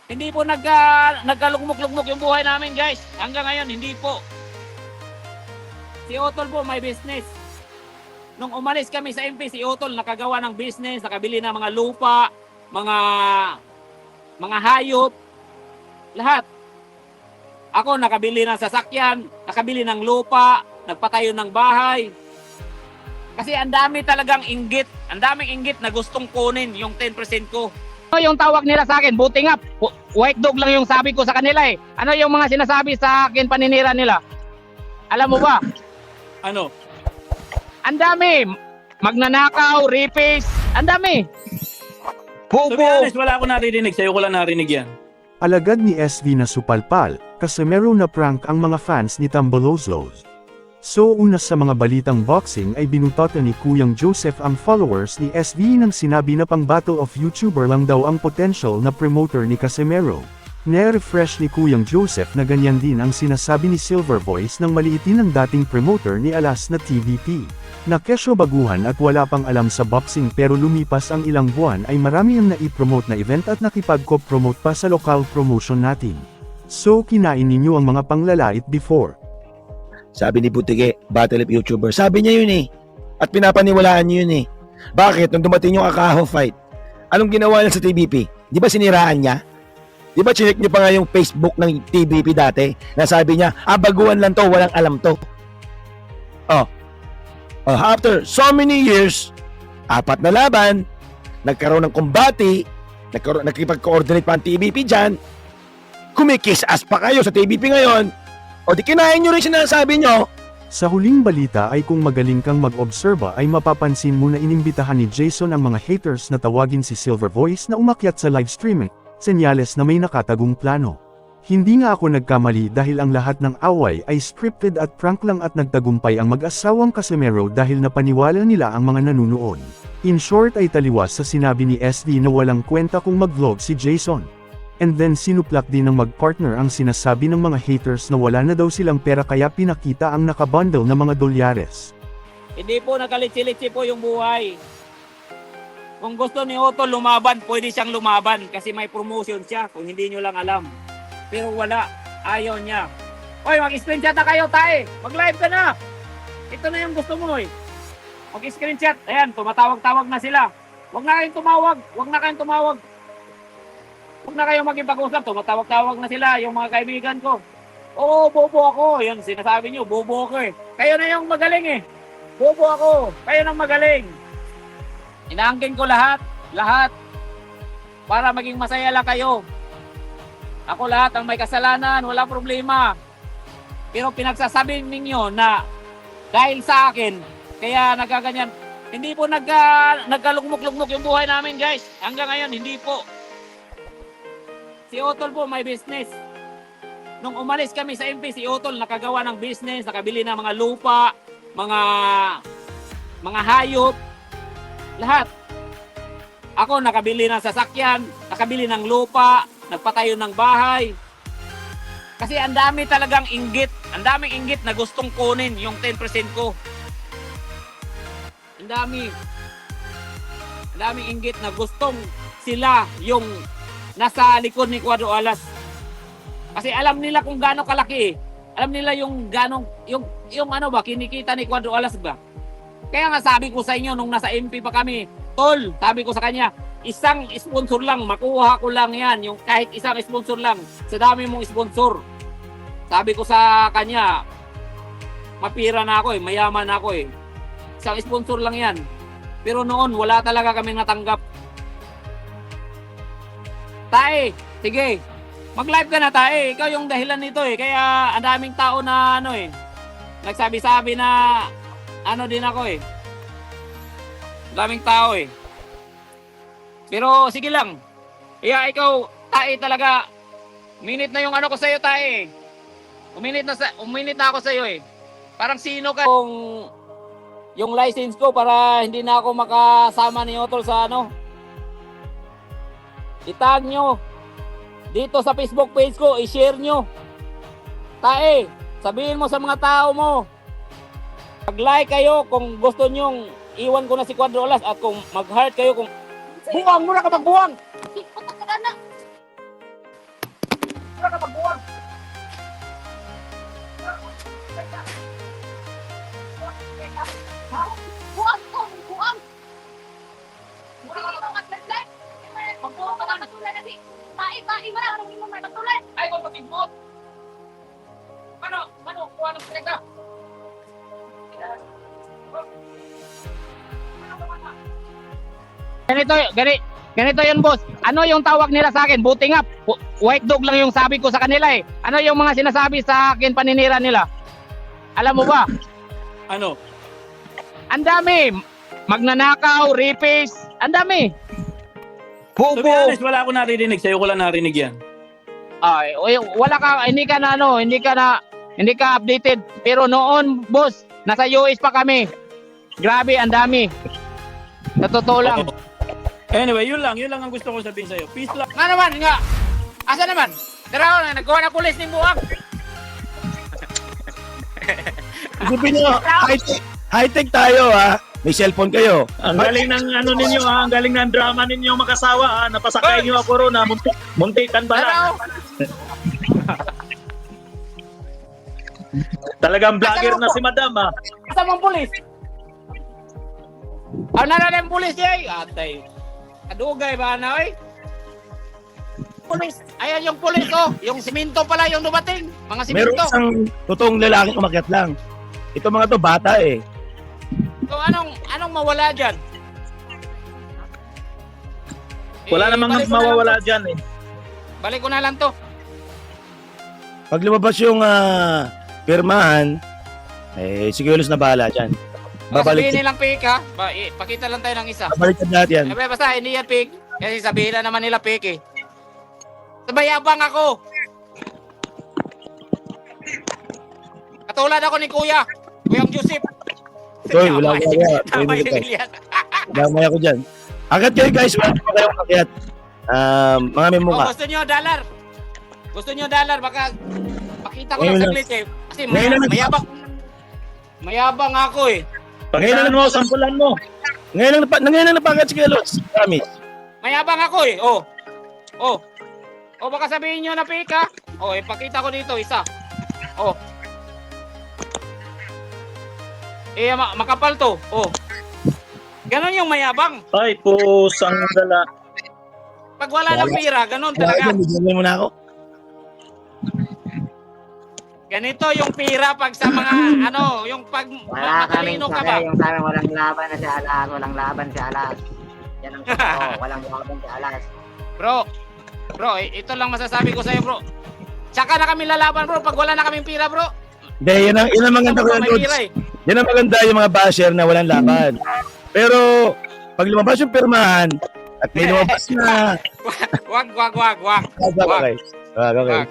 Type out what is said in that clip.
Hindi po nagkalugmok-lugmok yung buhay namin, guys. Hanggang ngayon, hindi po. Si Otol po may business. Nung umalis kami sa MP, si Otol nakagawa ng business, nakabili ng mga lupa, mga hayop, lahat. Ako nakabili ng sasakyan, nakabili ng lupa, nagpatayo ng bahay. Kasi ang dami talagang inggit, ang daming inggit na gustong kunin yung 10% ko. Ano yung tawag nila sa akin? Buti nga, white dog lang yung sabi ko sa kanila eh. Ano yung mga sinasabi sa akin paninira nila? Alam mo ba? Ano? Ang dami. Magnanakaw, rapist, ang dami. To be honest, wala ako narinig. Sa'yo ko lang narinig yan. Alagad ni SV na supalpal, Casimero na prank ang mga fans ni Tambalozlos. So una sa mga balitang boxing ay binutotan ni Kuyang Joseph ang followers ni SV nang sinabi na pang Battle of YouTuber lang daw ang potential na promoter ni Casimero. Ne-refresh ni Kuyang Joseph na ganyan din ang sinasabi ni Silver Voice nang maliitin ang dating promoter ni Alas na TVP. Na kesyo baguhan at wala pang alam sa boxing pero lumipas ang ilang buwan ay marami ang nai-promote na event at nakipag-co-promote pa sa local promotion natin. So kinain ninyo ang mga panglalait before. Sabi ni Butige, Battle of YouTuber. Sabi niya yun eh. At pinapaniwalaan niyo yun eh. Bakit? Nung dumating yung Akaho fight, anong ginawa niya sa TVP? Di ba siniraan niya? Di ba chinek niyo pa nga yung Facebook ng TVP dati? Na sabi niya, baguhan lang to, walang alam to. After so many years, 4 na laban, nagkaroon ng kumbati, nakipag-coordinate pa ang TVP dyan, kumikiss-ass pa kayo sa TVP ngayon, o di kinain nyo rin sinasabi nyo. Sa huling balita ay kung magaling kang mag-obserba ay mapapansin mo na inimbitahan ni Jason ang mga haters na tawagin si Silver Voice na umakyat sa live streaming, senyales na may nakatagong plano. Hindi nga ako nagkamali dahil ang lahat ng away ay scripted at prank lang at nagtagumpay ang mag-asawang Casimero dahil napaniwala nila ang mga nanunood. In short ay taliwas sa sinabi ni SD na walang kwenta kung mag-vlog si Jason. And then sinuplak din ng mag-partner ang sinasabi ng mga haters na wala na daw silang pera kaya pinakita ang nakabundle na mga dolyares. Hindi po nagalitsi-litsi po yung buhay. Kung gusto ni Otol lumaban, pwede siyang lumaban kasi may promotion siya kung hindi nyo lang alam. Pero wala, ayaw niya. Oy, mag-screenshot na kayo, tae. Mag-live ka na. Ito na yung gusto mo eh. Mag-screenshot. Ayan, tumatawag-tawag na sila. Huwag na kayong tumawag. Huwag na kayong tumawag. Huwag na kayong maging-pag-usap. Tumatawag-tawag na sila, yung mga kaibigan ko. Oo, bobo ako. Yan, sinasabi nyo, bobo ako eh. Kayo na yung magaling eh. Bobo ako. Kayo nang magaling. Inaangkin ko lahat. Lahat. Para maging masaya lang kayo. Ako lahat ang may kasalanan, wala problema. Pero pinagsasabi ninyo na dahil sa akin, kaya nagaganyan. Hindi po nagkalugmok-lugmok yung buhay namin, guys. Hanggang ngayon, hindi po. Si Otol po may business. Nung umalis kami sa MP, si Otol nakagawa ng business, nakabili ng mga lupa, mga hayop, lahat. Ako nakabili ng sasakyan, nakabili ng lupa, nagpatayo ng bahay. Kasi ang dami talagang inggit. Ang daming inggit na gustong kunin yung 10% ko. Ang dami. Ang daming inggit na gustong sila yung nasa likod ni Cuadro Alas. Kasi alam nila kung gaano kalaki. Alam nila yung gaano, yung ano ba, kinikita ni Cuadro Alas ba. Kaya nga sabi ko sa inyo nung nasa MP pa kami, Tol, sabi ko sa kanya, isang sponsor lang, makuha ko lang yan, yung kahit isang sponsor lang, sa dami mong sponsor. Sabi ko sa kanya, mapira na ako eh, mayaman na ako eh. Isang sponsor lang yan. Pero noon, wala talaga kaming natanggap. Tae, sige, mag-live ka na tae, ikaw yung dahilan nito eh, kaya ang daming tao na ano eh, nagsabi-sabi na ano din ako eh. Daming tao eh. Pero sige lang. Kaya ikaw, tae talaga. Uminit na yung ano ko sa'yo, tae. Uminit na ako sa'yo eh. Parang sino ka yung license ko para hindi na ako makasama ni Otol sa ano. Itag nyo. Dito sa Facebook page ko, i-share nyo. Tae, sabihin mo sa mga tao mo. Mag-like kayo kung gusto nyong iwan ko na si Cuadro Alas at kung mag-heart kayo kung buwang muna ka magbuwang. Wala ka magbuwag. Buang ko, buang. Hindi mo maglalay. Magbuang ka na matulad na di. Mai mo na, anong mo na matulad? Ay, kung pagbot. Ano, kuha ng pinagda. Ganito yun, boss. Ano yung tawag nila sa akin? Buti nga, white dog lang yung sabi ko sa kanila eh. Ano yung mga sinasabi sa akin, paninira nila? Alam mo ba? Ano? Ang dami. Magnanakaw, rapist, ang dami. To be honest, wala ako naririnig. Sa'yo ko lang narinig yan. Ay, wala ka, hindi ka updated. Pero noon, boss, nasa US pa kami. Grabe, ang dami. Sa totoo lang. Anyway, yun lang ang gusto ko sabihin sa'yo. Peace lang. Nga naman, nga. Asa naman? Tara, nagkuha na pulis ni Buwag. Isipin nyo, high-tech tayo ha. May cellphone kayo. Ang galing ng ano ninyo ha, ang galing ng drama ninyo mag-asawa ha. Napasakay niyo ako ron ha. Muntikan ba lang? Tara, Talagang vlogger na si madam ha. asa mong pulis? Ano na yung pulis niya? Atay. Kadugay ba na, oy? Pulis. Ayan yung pulis, oh. Yung siminto pala yung dumating. Mga Meron siminto. isang totoong lalaking umakyat lang. Ito mga to, bata eh. So, anong mawala dyan? Wala namang balik ko na lang mawawala to. dyan eh. Balik ko na lang to. Pag lumabas yung pirmahan, eh, si Kuya Luz na bahala dyan. Baka sabihin Babalik, nilang fake, ha? Pakita lang tayo ng isa. babalik ka lahat yan. Basta hindi yan fake. Kasi sabihin na naman nila fake, eh. Sabayabang ako. Katulad ako ni Kuya. Kuyang Joseph. Hoy, wala ko kaya. Tama yung William. Damay ako dyan. Agad kayo guys, wala pa kayong umakyat. Mga may Oh, mukha. gusto nyo dollar? Gusto nyo dollar? Baka pakita ko Ngayon lang lang. saglit, eh. Kasi Ngayon lang. mayabang ako, eh. Pagkailan mo, sampulan mo. Ngayon lang napakat si Kuya Luz. Promise. Mayabang ako, eh. Oh. Oh. Oh, baka sabihin nyo na fake, ha? Oh, ipakita ko dito, isa. Oh. Makapal to. Oh. Ganon yung mayabang. Ay, pusang dala. Pag wala ng pira, ganon Kaya talaga. dyan, bigyan mo na ako. Ganito yung pira pag sa mga, yung pag Wala kaming matalino ka ba? sakay, yung sabi walang laban na si Alas, walang laban si Alas. Yan ang totoo, walang laban si Alas. Bro, ito lang masasabi ko sa'yo, bro. Tsaka na kami lalaban, bro, pag wala na kaming pira, bro. Hindi, yun ang maganda Kuya May Luz. pira, eh. Yan ang maganda yung mga basher na walang laban. Pero, pag lumabas yung pirmahan, at may lumabas na... Wag. Okay. Wag. Okay.